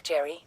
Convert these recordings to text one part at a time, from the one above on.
luck, Jerry.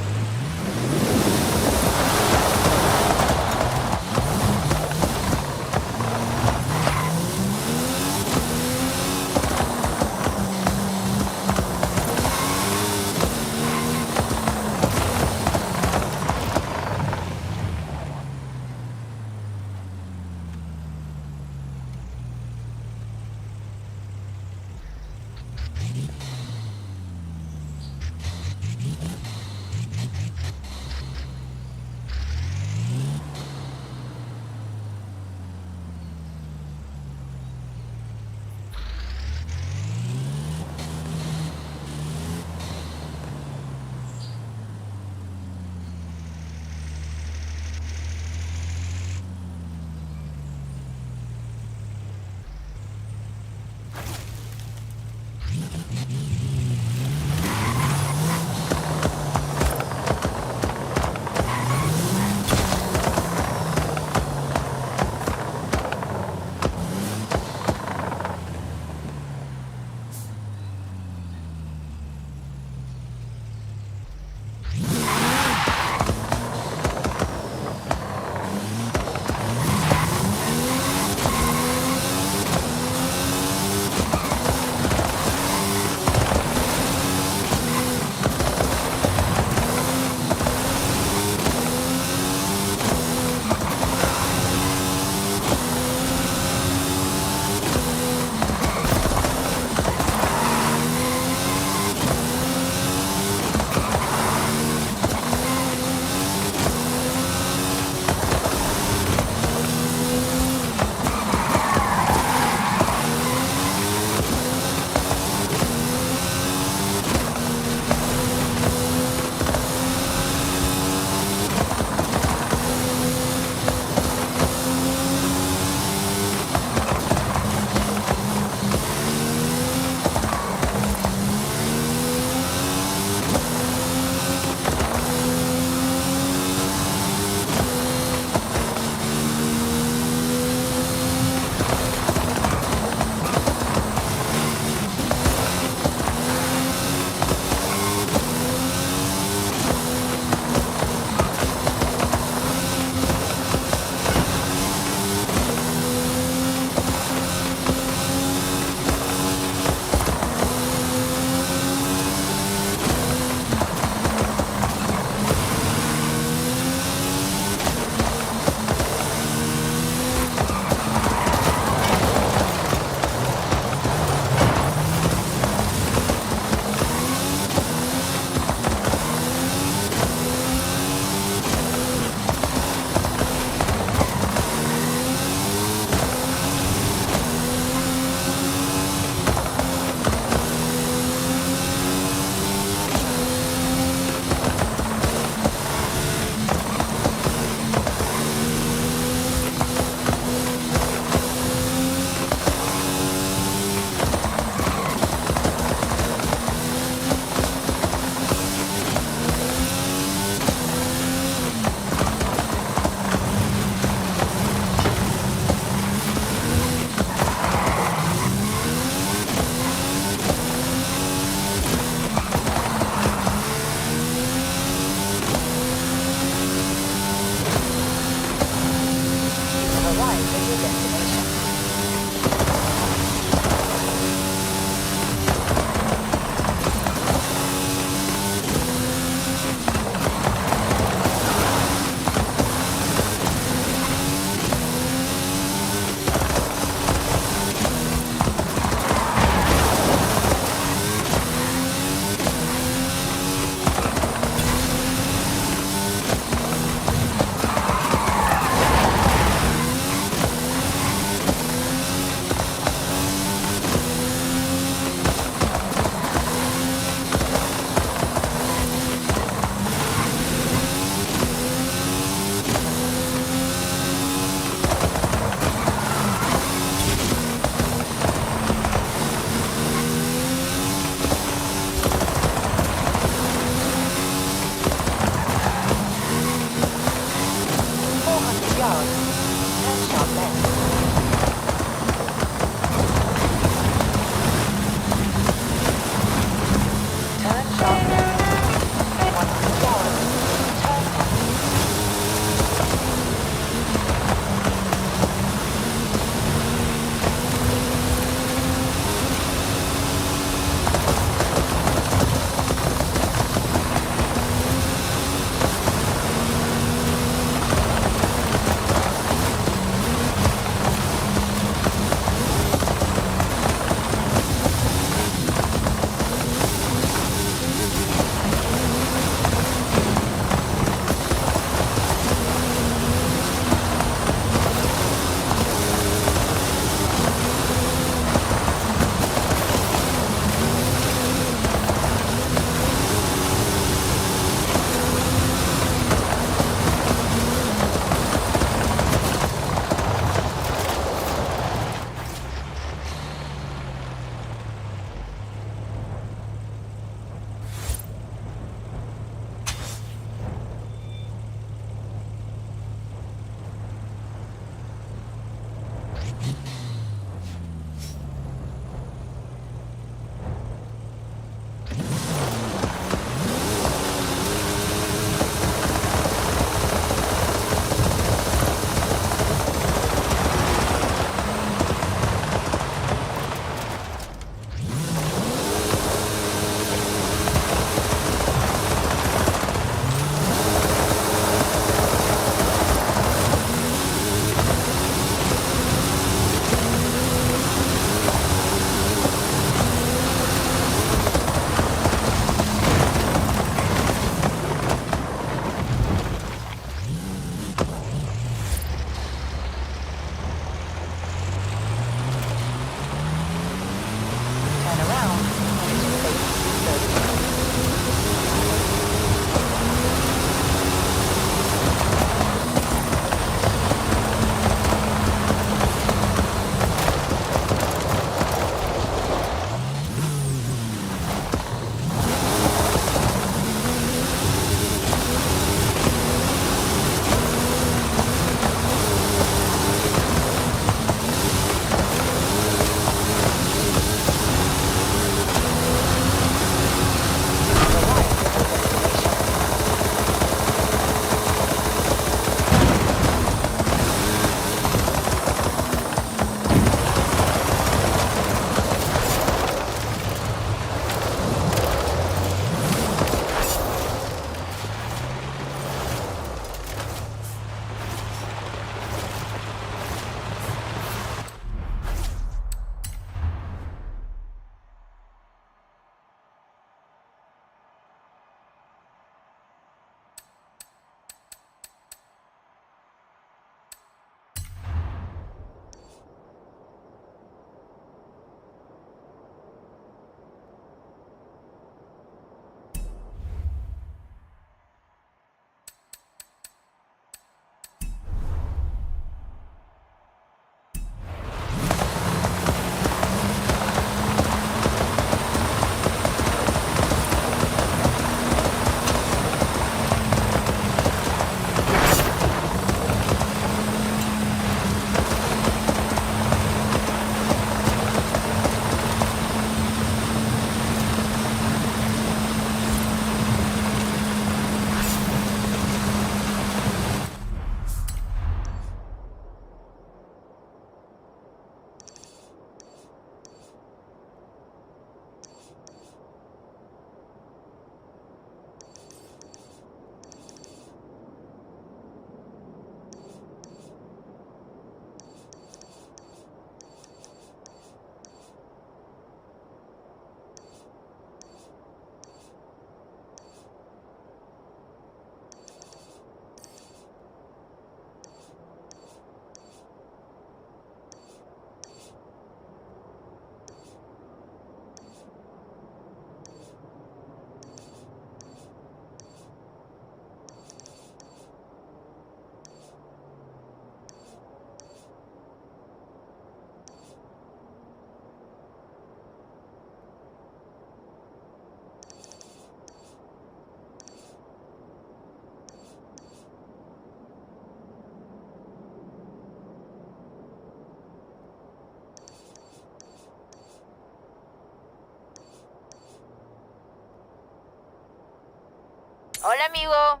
Hola, amigo.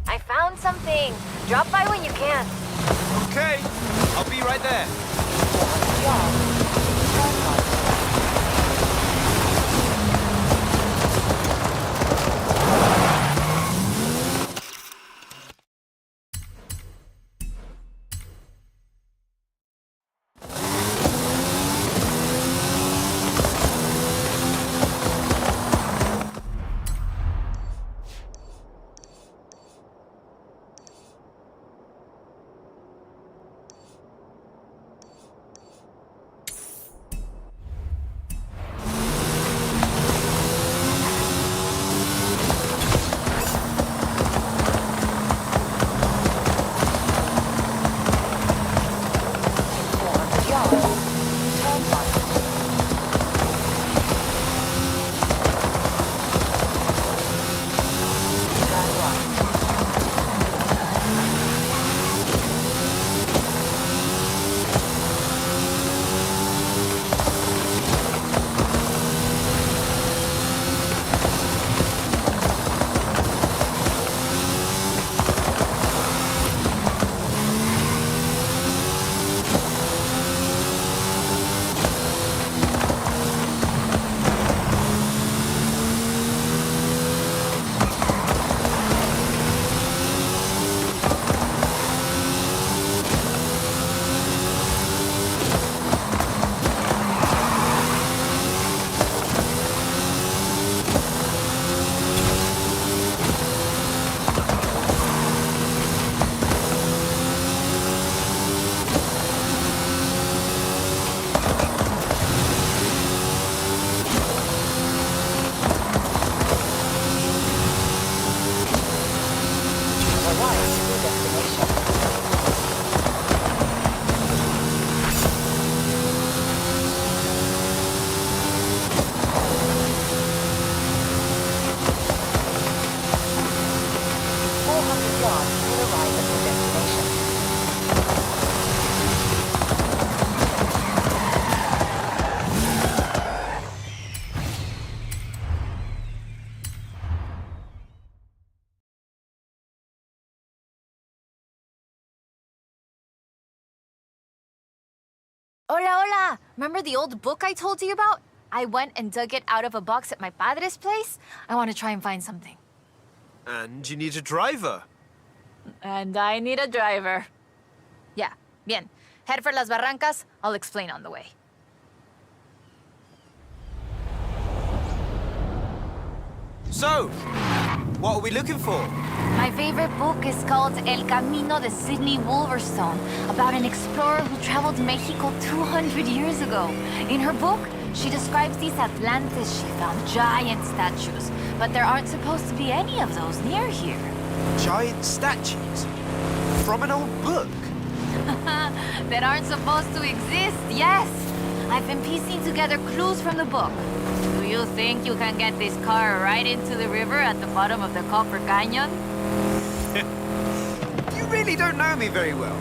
I found something. Drop by when you can. Okay, I'll be right there. Hola, hola! Remember the old book I told you about? I went and dug it out of a box at my padre's place. I want to try and find something. And you need a driver. And I need a driver. Yeah, bien. Head for Las Barrancas. I'll explain on the way. So, what are we looking for? My favorite book is called El Camino de Sidney Wolverstone, about an explorer who traveled Mexico 200 years ago. In her book, she describes these Atlantes she found, giant statues. But there aren't supposed to be any of those near here. Giant statues? From an old book? That aren't supposed to exist, yes! I've been piecing together clues from the book. Do you think you can get this car right into the river at the bottom of the Copper Canyon? You really don't know me very well.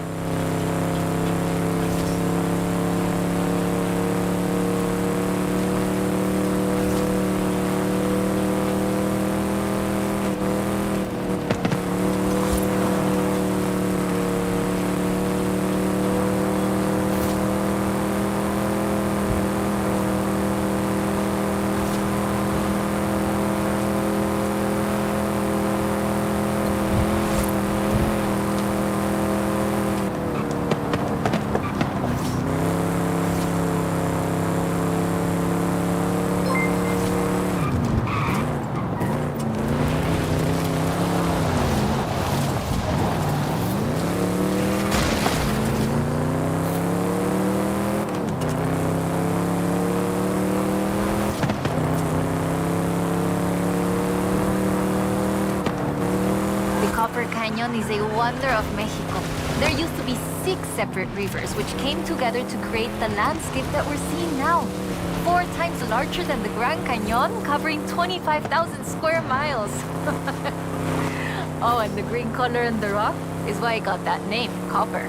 Copper Canyon is a wonder of Mexico. There used to be 6 separate rivers which came together to create the landscape that we're seeing now. 4 times larger than the Grand Canyon, covering 25,000 square miles. Oh, and the green color in the rock is why it got that name, copper.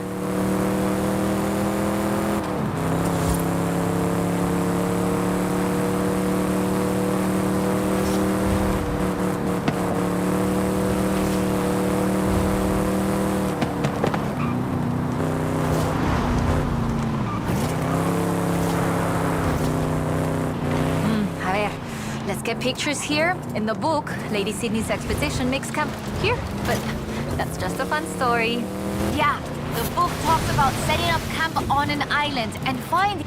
pictures here. In the book, Lady Sydney's expedition makes camp here, but that's just a fun story. Yeah, the book talks about setting up camp on an island and finding...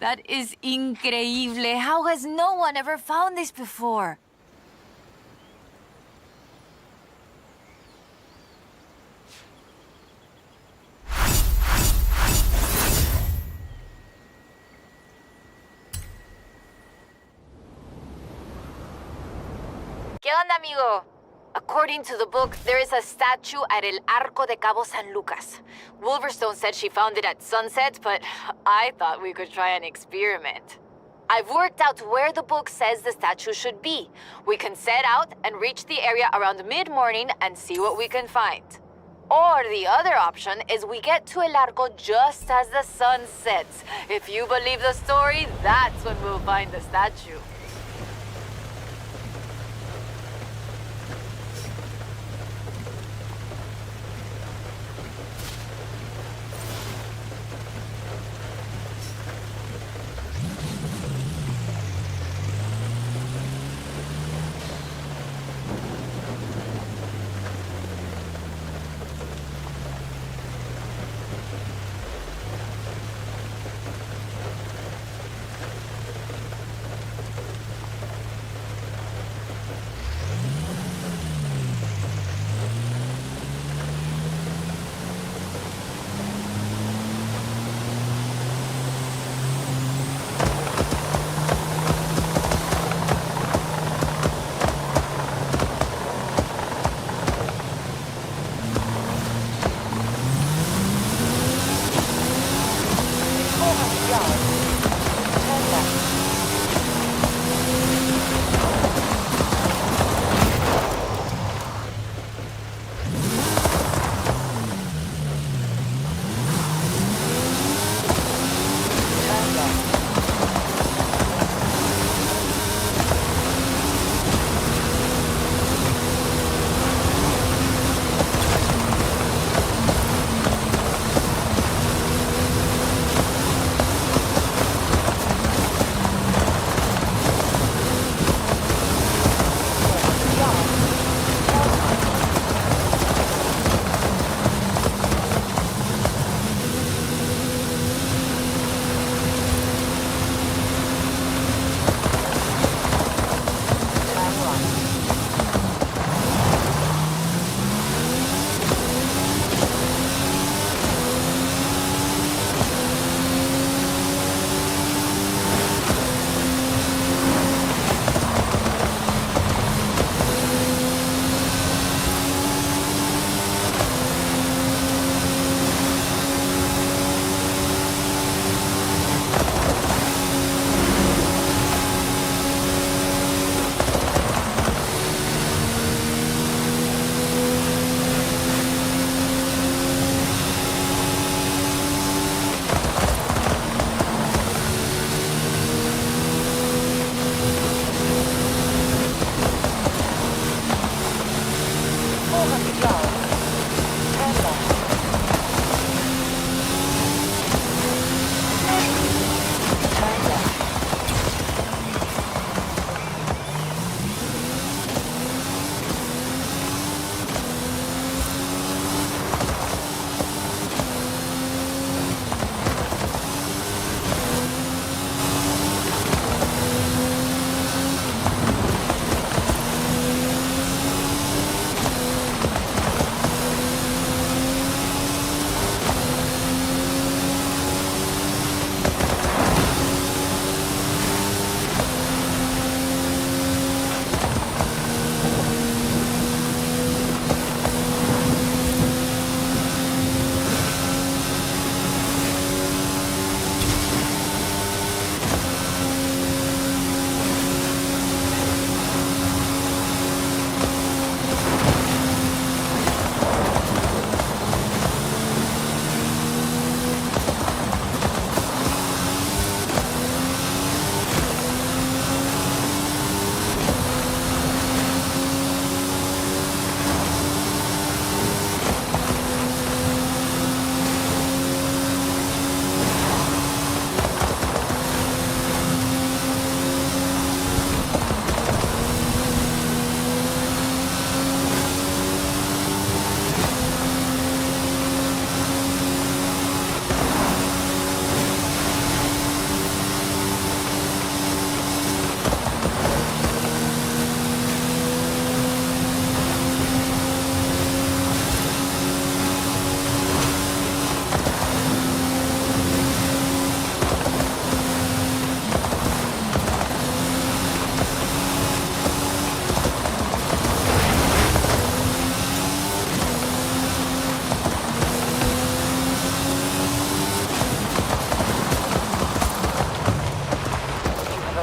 That is increíble. How has no one ever found this before? ¿Qué onda, amigo? According to the book, there is a statue at El Arco de Cabo San Lucas. Wolverstone said she found it at sunset, but I thought we could try an experiment. I've worked out where the book says the statue should be. We can set out and reach the area around mid-morning and see what we can find. Or the other option is we get to El Arco just as the sun sets. If you believe the story, that's when we'll find the statue.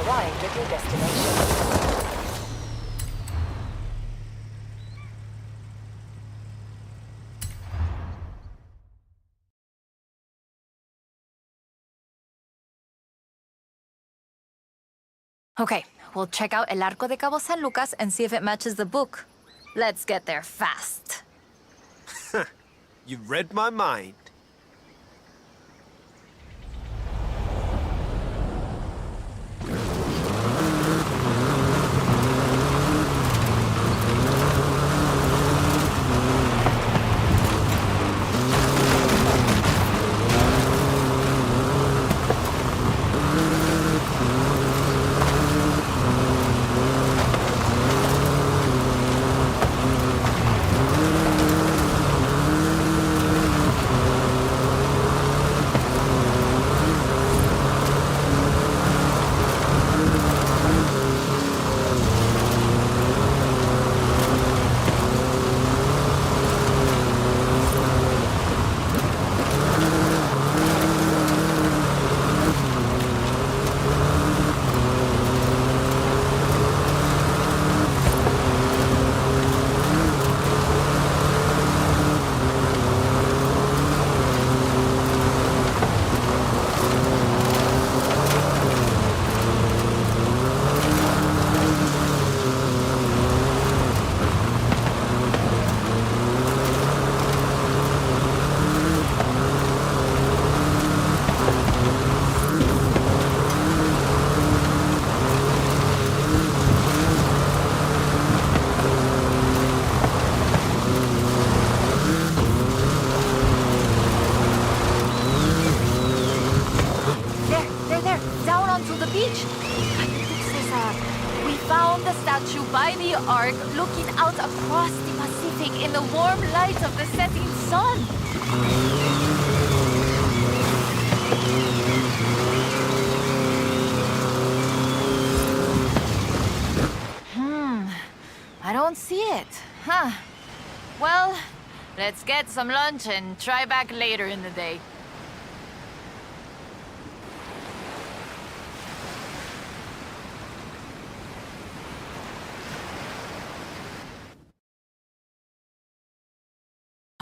arrived at your destination. Okay, we'll check out El Arco de Cabo San Lucas and see if it matches the book. Let's get there fast. You read my mind. Statue by the Ark, looking out across the Pacific in the warm light of the setting sun. I don't see it. Huh. Well, let's get some lunch and try back later in the day.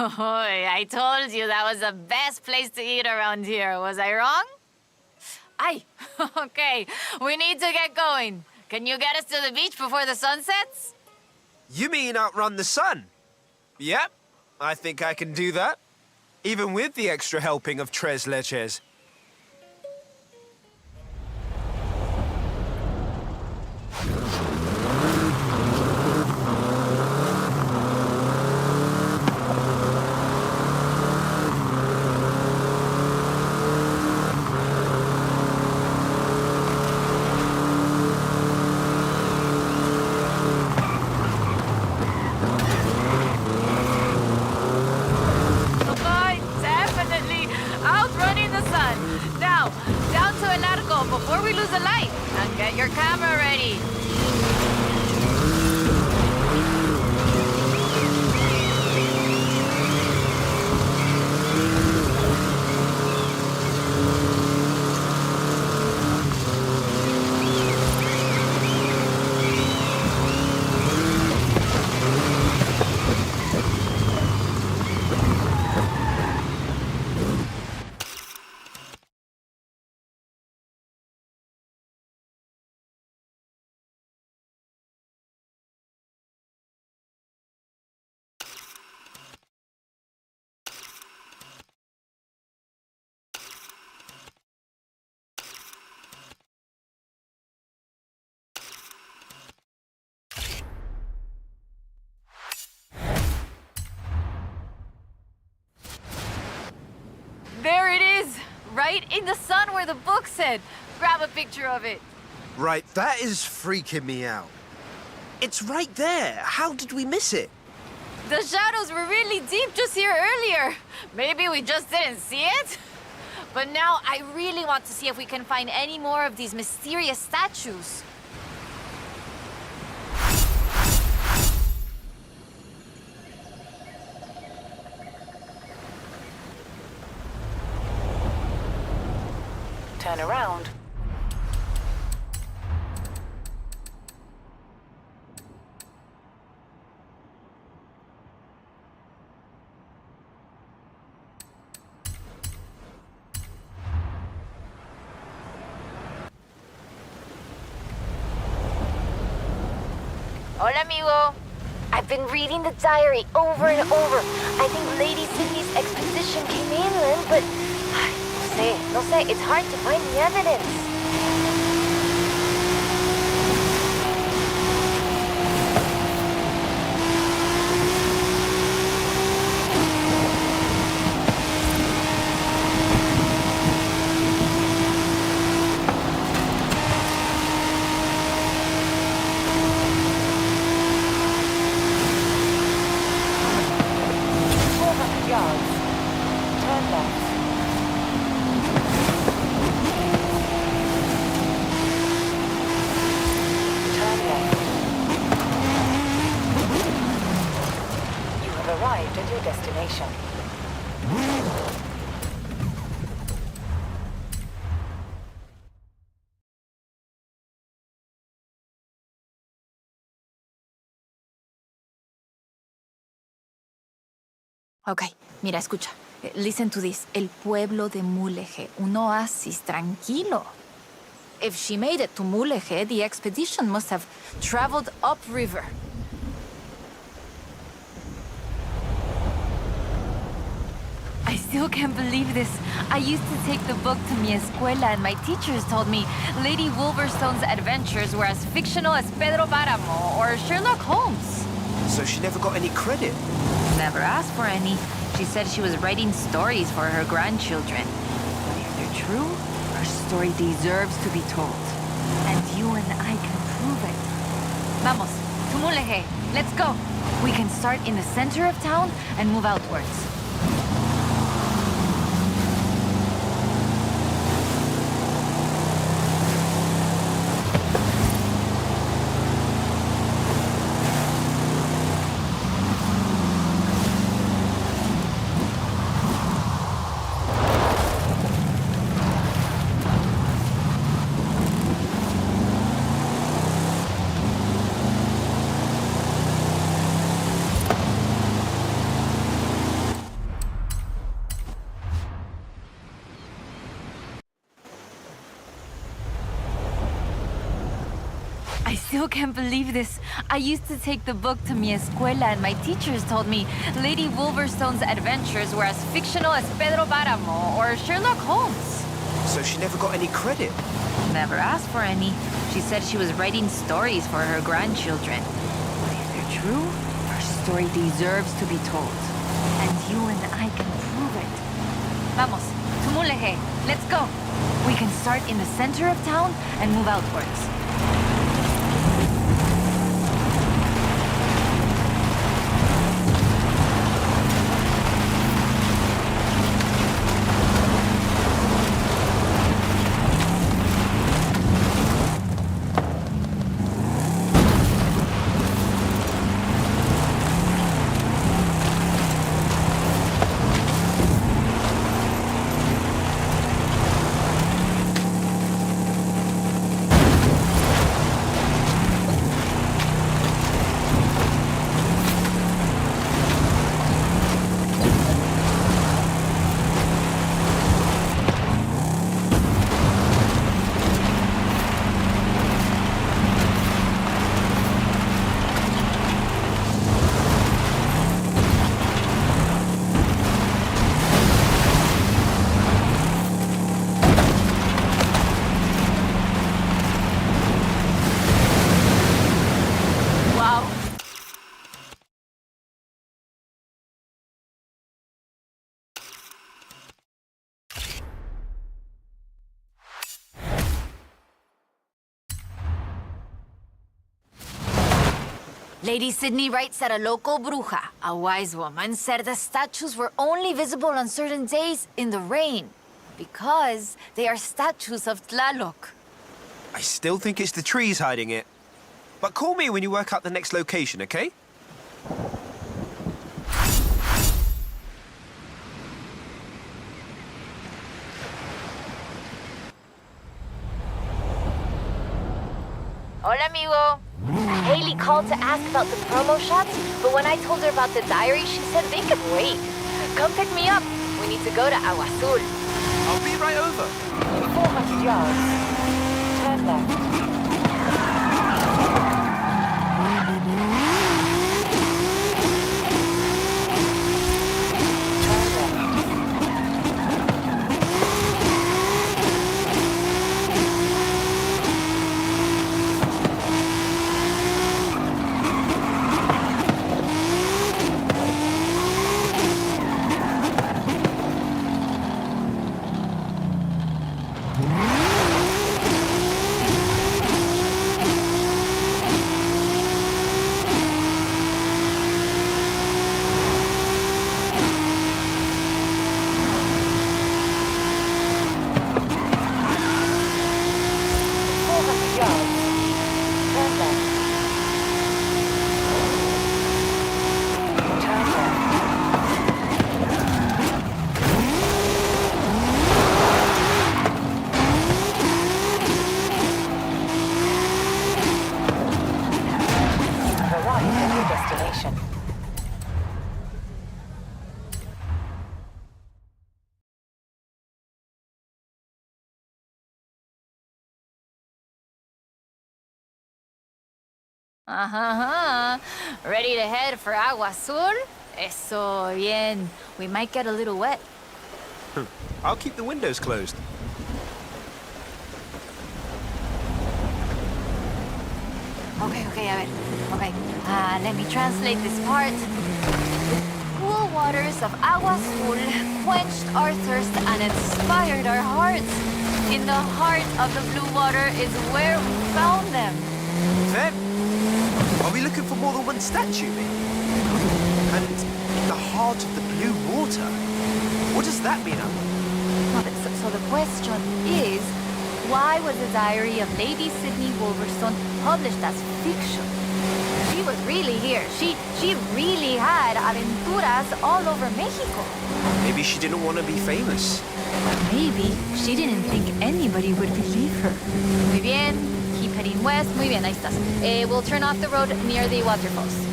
Oh, I told you that was the best place to eat around here. Was I wrong? Aye. Okay, we need to get going. Can you get us to the beach before the sun sets? You mean outrun the sun? Yep, I think I can do that. Even with the extra helping of tres leches. Before we lose a light, and get your camera ready. There it is! Right in the sun where the book said. Grab a picture of it. Right, that is freaking me out. It's right there. How did we miss it? The shadows were really deep just here earlier. Maybe we just didn't see it? But now I really want to see if we can find any more of these mysterious statues. Turn around. Hola, amigo. I've been reading the diary over and over. I think Lady Sydney's expedition came inland, but... No sé, it's hard to find the evidence. Arrived at your destination. Ok, mira, escucha. Listen to this. El pueblo de Mulegé, un oasis tranquilo. If she made it to Mulegé, the expedition must have traveled upriver. I still can't believe this. I used to take the book to mi escuela and my teachers told me Lady Wolverstone's adventures were as fictional as Pedro Páramo or Sherlock Holmes. So she never got any credit? Never asked for any. She said she was writing stories for her grandchildren. But if they're true, her story deserves to be told. And you and I can prove it. Vamos, to Mulegé. Let's go. We can start in the center of town and move outwards. I still can't believe this. I used to take the book to mi escuela and my teachers told me Lady Wolverstone's adventures were as fictional as Pedro Páramo or Sherlock Holmes. So she never got any credit? Never asked for any. She said she was writing stories for her grandchildren. But if they're true, her story deserves to be told. And you and I can prove it. Vamos, to Mulegé. Let's go. We can start in the center of town and move outwards. Lady Sydney writes that a local bruja, a wise woman, said the statues were only visible on certain days in the rain because they are statues of Tlaloc. I still think it's the trees hiding it. But call me when you work out the next location, okay? Hola, amigo. Haley called to ask about the promo shots, but when I told her about the diary, she said they could wait. Come pick me up. We need to go to Awasul. I'll be right over. 400 yards. Turn left. Uh-huh. Ready to head for Awasul? Eso bien. We might get a little wet. I'll keep the windows closed. Okay, a ver. Okay, let me translate this part. The cool waters of Awasul quenched our thirst and inspired our hearts. In the heart of the blue water is where we found them. Then, are we looking for more than one statue? And the heart of the blue water? What does that mean, Emma? So the question is, why was the diary of Lady Sydney Wolverstone published as fiction? She was really here. She really had aventuras all over Mexico. Maybe she didn't want to be famous. Maybe she didn't think anybody would believe her. Muy bien. Keep heading west. Muy bien, ahí estás. We'll turn off the road near the waterfalls.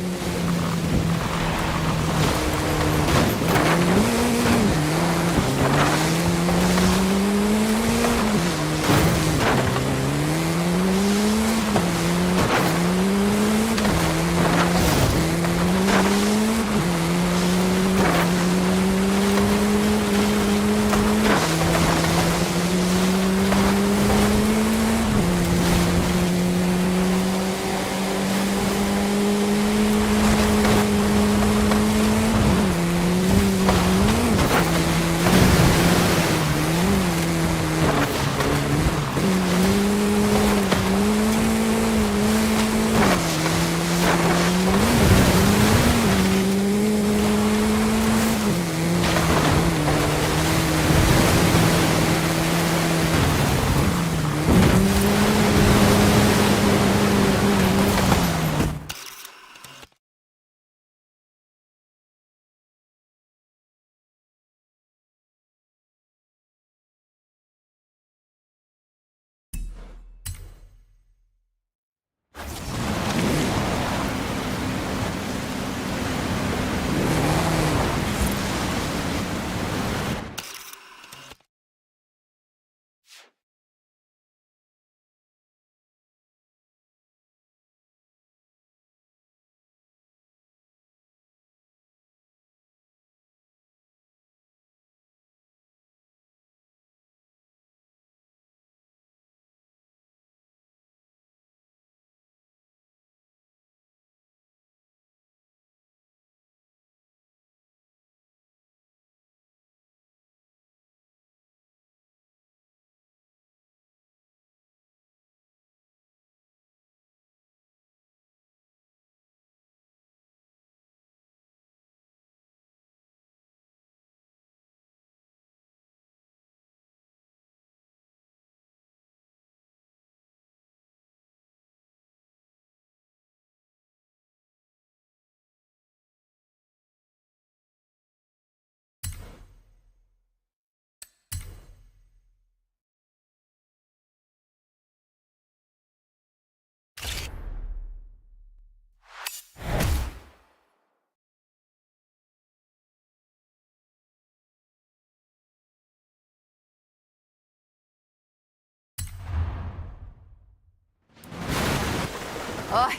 Oh,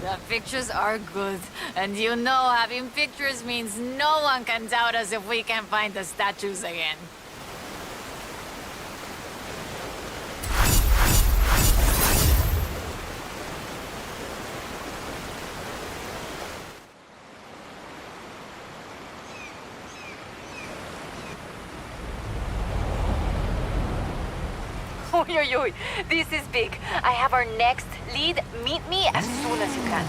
the pictures are good. And you know having pictures means no one can doubt us if we can find the statues again. Oy, this is big. I have our next lead. Meet me as soon as you can.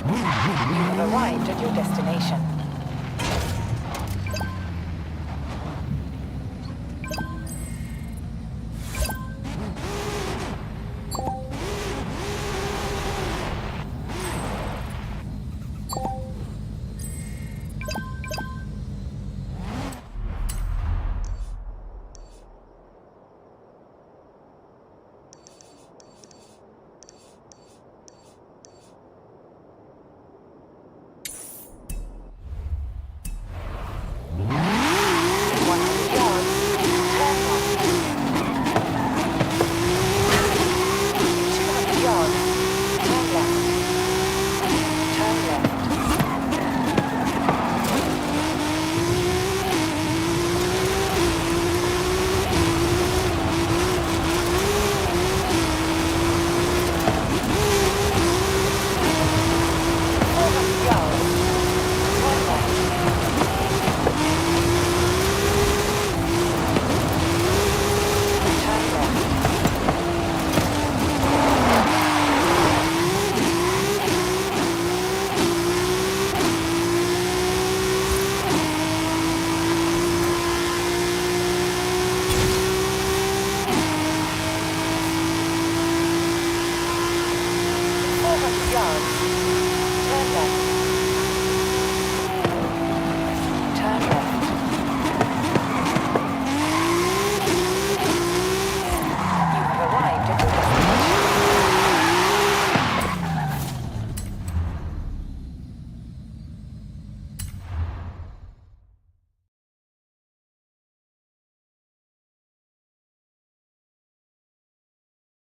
You have arrived at your destination.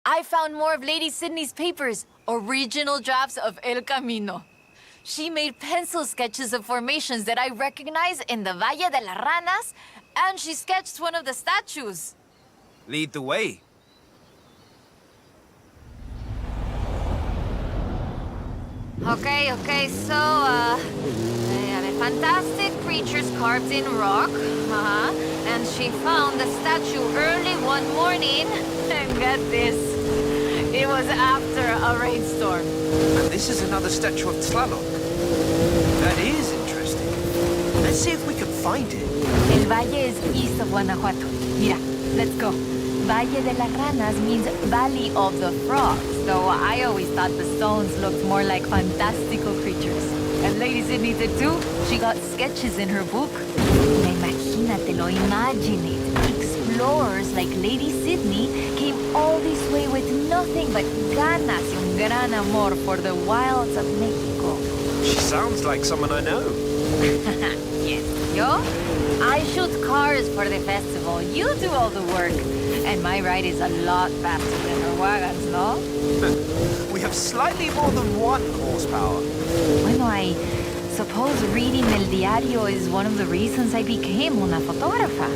I found more of Lady Sydney's papers, original drafts of El Camino. She made pencil sketches of formations that I recognize in the Valle de las Ranas, and she sketched one of the statues. Lead the way. Okay, so, they have a fantastic creatures carved in rock, and she found the statue early one morning, and get this, it was after a rainstorm. And this is another statue of Tlaloc. That is interesting. Let's see if we can find it. El Valle is east of Guanajuato. Mira, let's go. Valle de las Ranas means Valley of the Frogs, though I always thought the stones looked more like fantastical creatures. And Lady Sydney did too. She got sketches in her book. Imagínatelo, imagine it. Explorers like Lady Sydney came all this way with nothing but ganas y un gran amor for the wilds of Mexico. She sounds like someone I know. Yes, yo? I shoot cars for the festival. You do all the work. And my ride is a lot faster than her wagons, no? We have slightly more than 1 horsepower. Bueno, I suppose reading El Diario is one of the reasons I became una fotógrafa.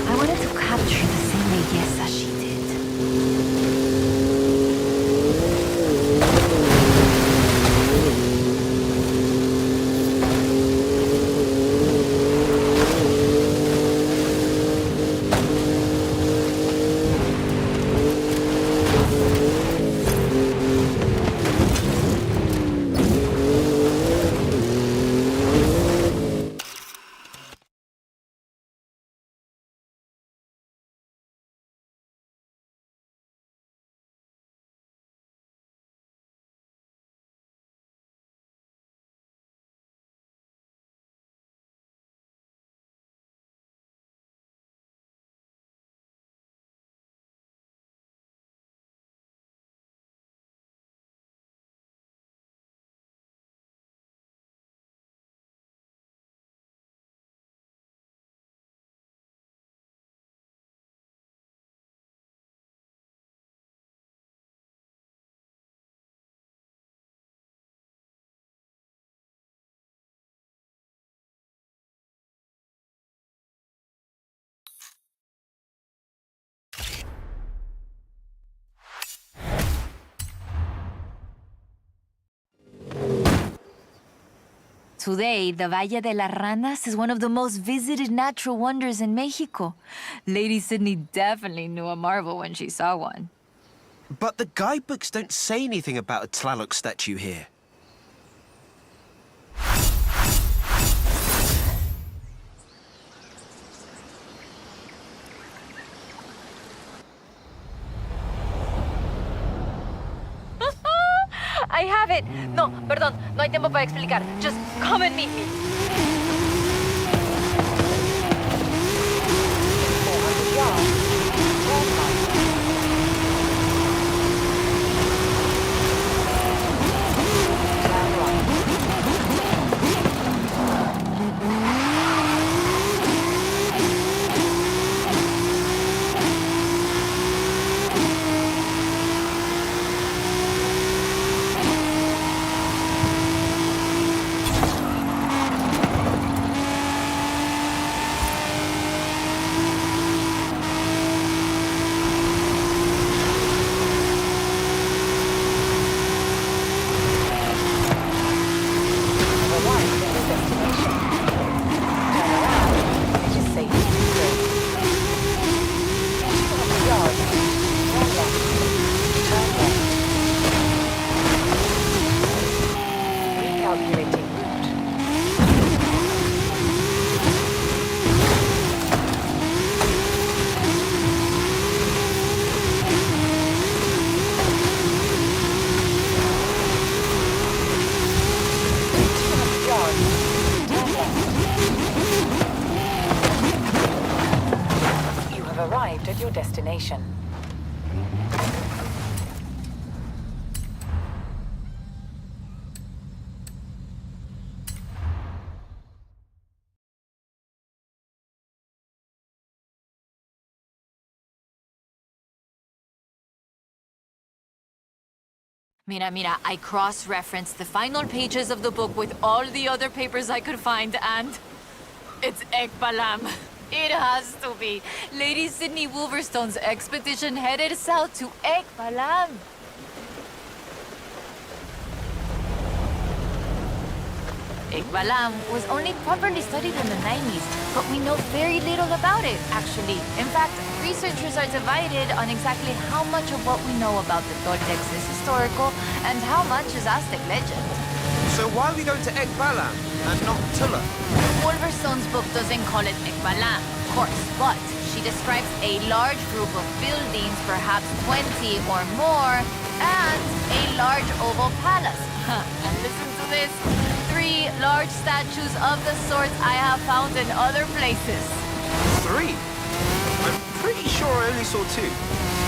I wanted to capture the same belleza she did. Today, the Valle de las Ranas is one of the most visited natural wonders in Mexico. Lady Sydney definitely knew a marvel when she saw one. But the guidebooks don't say anything about a Tlaloc statue here. it. No, perdón, no hay tiempo para explicar. Just come and meet me. 400 yards. Turn right. Turn right. Arrived at your destination. Mira, I cross-referenced the final pages of the book with all the other papers I could find, and it's Ekbalam. It has to be. Lady Sydney Wolverstone's expedition headed south to Ekbalam. Ekbalam was only properly studied in the 90s, but we know very little about it, actually. In fact, researchers are divided on exactly how much of what we know about the Toltecs is historical and how much is Aztec legend. So why are we going to Ekbalam and not Tula? Wolverstone's book doesn't call it Ekbalam, of course, but she describes a large group of buildings, perhaps 20 or more, and a large oval palace. And listen to this, 3 large statues of the sorts I have found in other places. 3? I'm pretty sure I only saw 2.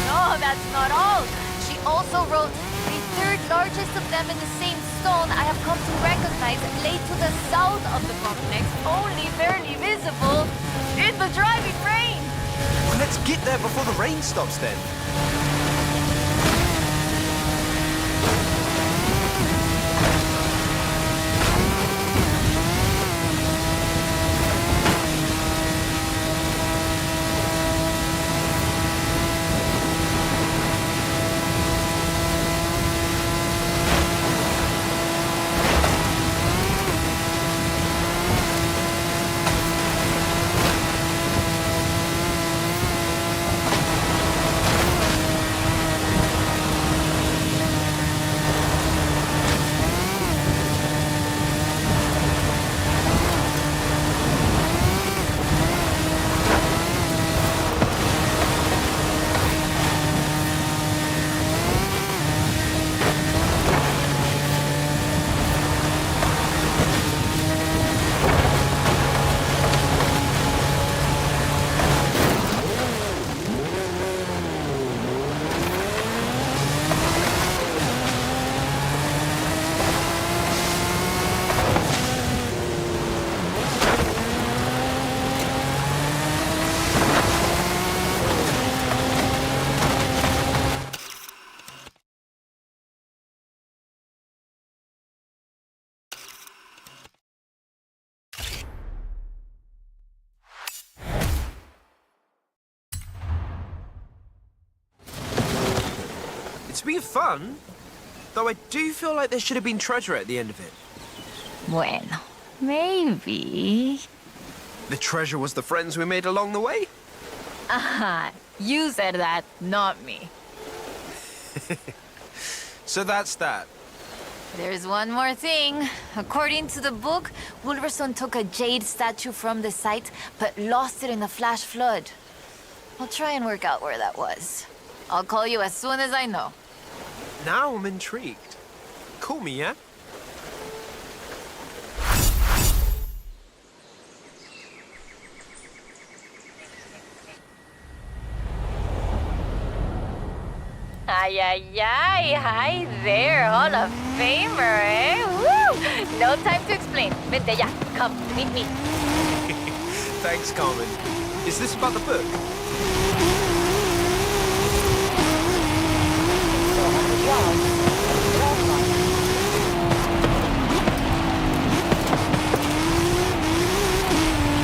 No, that's not all. She also wrote, the 3rd largest of them in the same stone I have come to recognize lay to the south of the complex, only barely visible in the driving rain. Well, let's get there before the rain stops then. It's been fun, though I do feel like there should have been treasure at the end of it. Bueno, maybe. The treasure was the friends we made along the way? Aha, you said that, not me. So that's that. There's one more thing. According to the book, Wolverstone took a jade statue from the site, but lost it in the flash flood. I'll try and work out where that was. I'll call you as soon as I know. Now I'm intrigued. Call me, yeah? Ay, ay, ay. Hi there, Hall of Famer, eh? Woo! No time to explain. Vente ya. Come, meet me. Thanks, Carmen. Is this about the book? 400 yards. Turn right.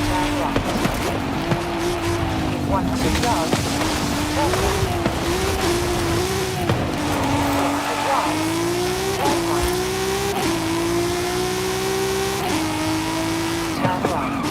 Turn right. In 100 yards. Turn right. 400 yards. Turn right. Turn right.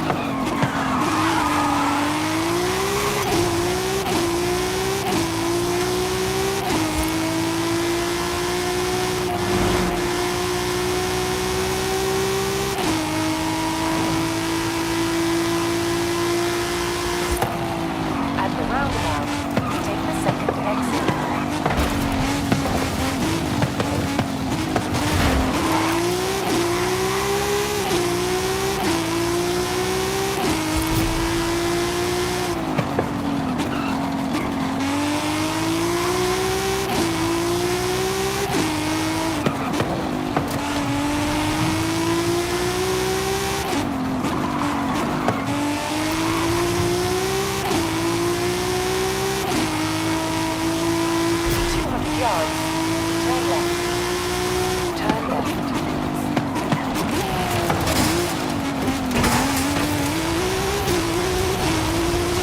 At the roundabout, take the second exit. Yards. Turn left. Turn left.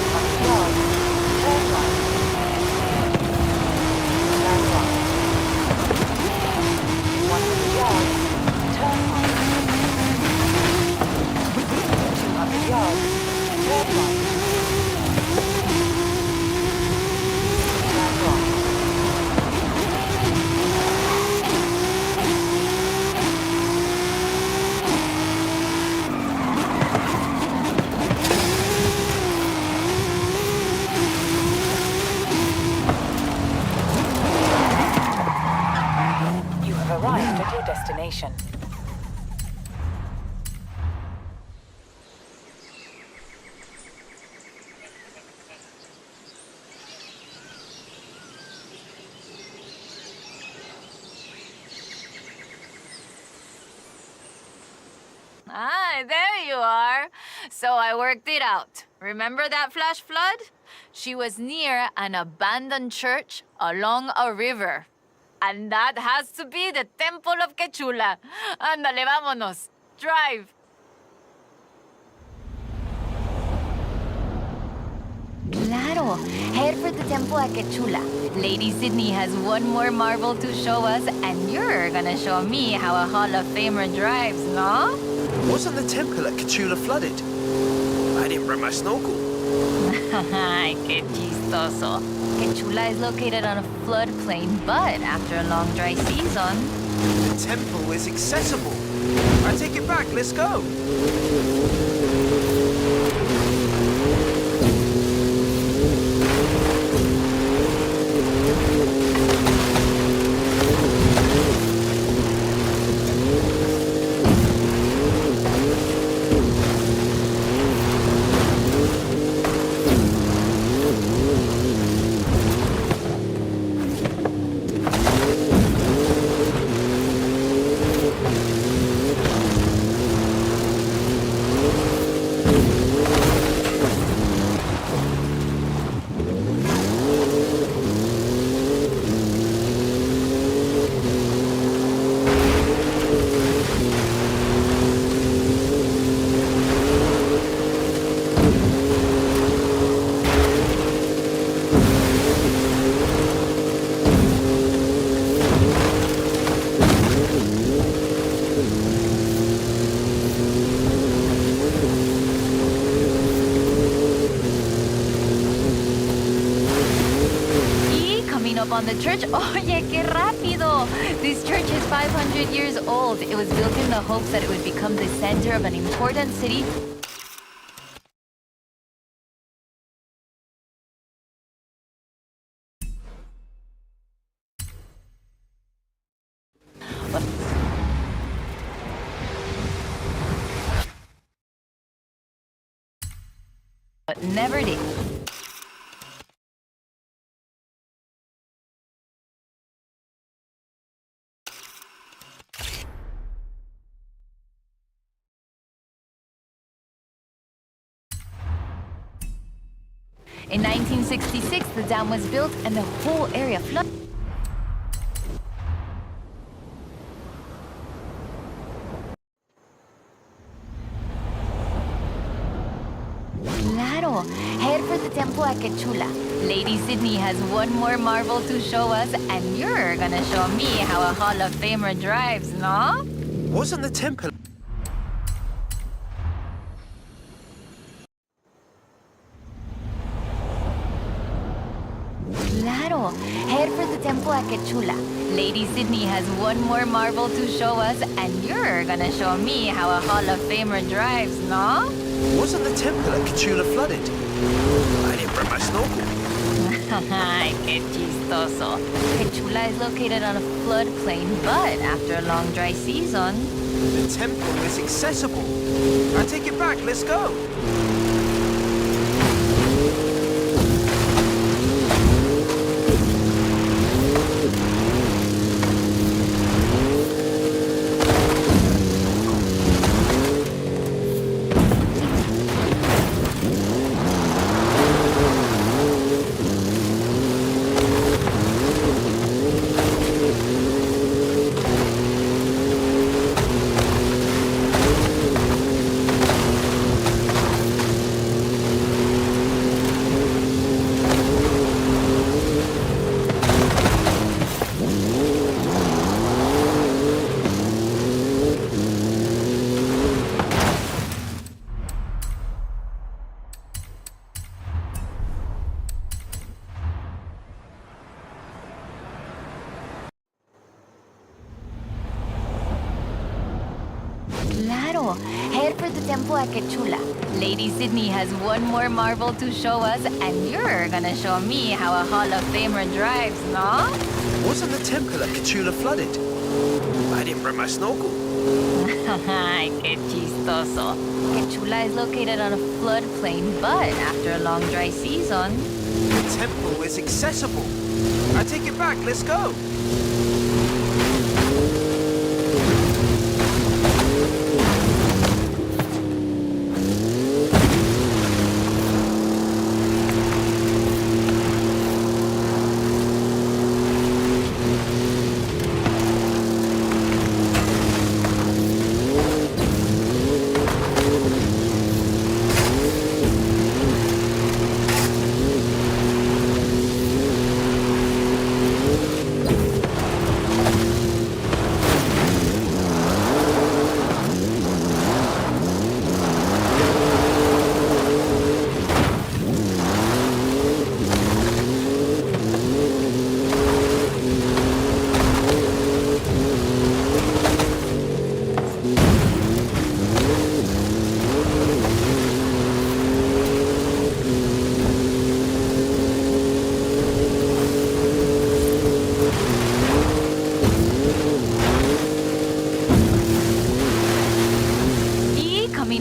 200 yards. Turn right. Turn right. 100 yards. Turn right. 200 yards. Turn right. Turn right. You have arrived at your destination. Ah, there you are. So I worked it out. Remember that flash flood? She was near an abandoned church along a river. And that has to be the Temple of Kachula. Ándale, vámonos. Drive. Claro. Head for the temple at Kachula. Lady Sydney has one more marvel to show us, and you're gonna show me how a Hall of Famer drives, no? Wasn't the temple at Kachula flooded? I didn't bring my snorkel. Ay, qué chistoso. Kachula is located on a floodplain, but after a long dry season... The temple is accessible. I take it back, let's go. Up on the church. Oye, qué rápido! This church is 500 years old. It was built in the hopes that it would become the center of an important city. but never did. In 1966, the dam was built and the whole area flooded. Claro, head for the temple at Kachula. Lady Sydney has one more marvel to show us, and you're gonna show me how a Hall of Famer drives, no? Wasn't the temple... Claro, head for the temple at Kachula. Lady Sydney has one more marvel to show us, and you're gonna show me how a Hall of Famer drives, no? Wasn't the temple at Kachula flooded? I didn't bring my snorkel. Ay, qué chistoso. Kachula is located on a floodplain, but after a long dry season... The temple is accessible. I take it back, let's go. Claro, head for the temple at Kachula. Lady Sydney has one more marvel to show us, and you're gonna show me how a Hall of Famer drives, no? Wasn't the temple at Kachula flooded? I didn't bring my snorkel. Ay, qué chistoso. Kachula is located on a floodplain, but after a long dry season... The temple is accessible. I take it back, let's go.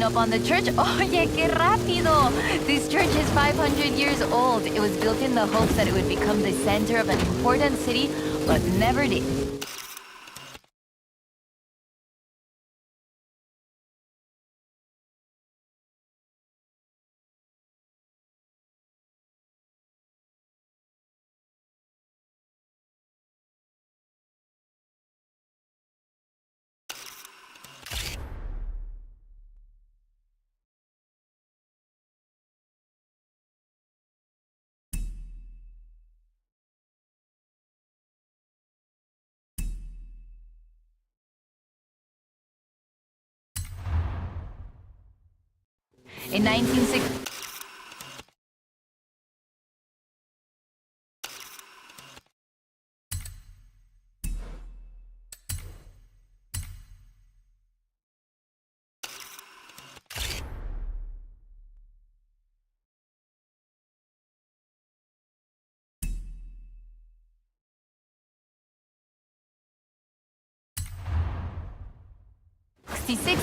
Up on the church. Oye, qué rápido! This church is 500 years old. It was built in the hopes that it would become the center of an important city, but never did. In 1960...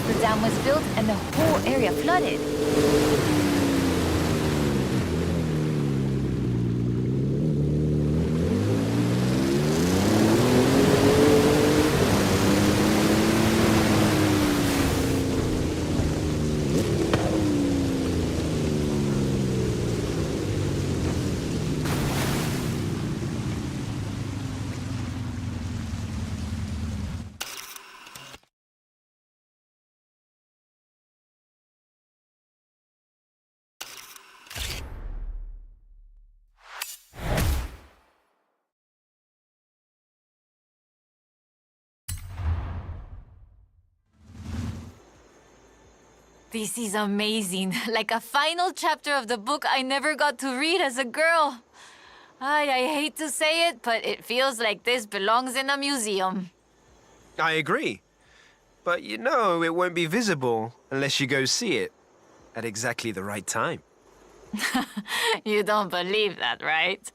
the dam was built and the whole area flooded. This is amazing. Like a final chapter of the book I never got to read as a girl. I hate to say it, but it feels like this belongs in a museum. I agree. But you know it won't be visible unless you go see it at exactly the right time. You don't believe that, right?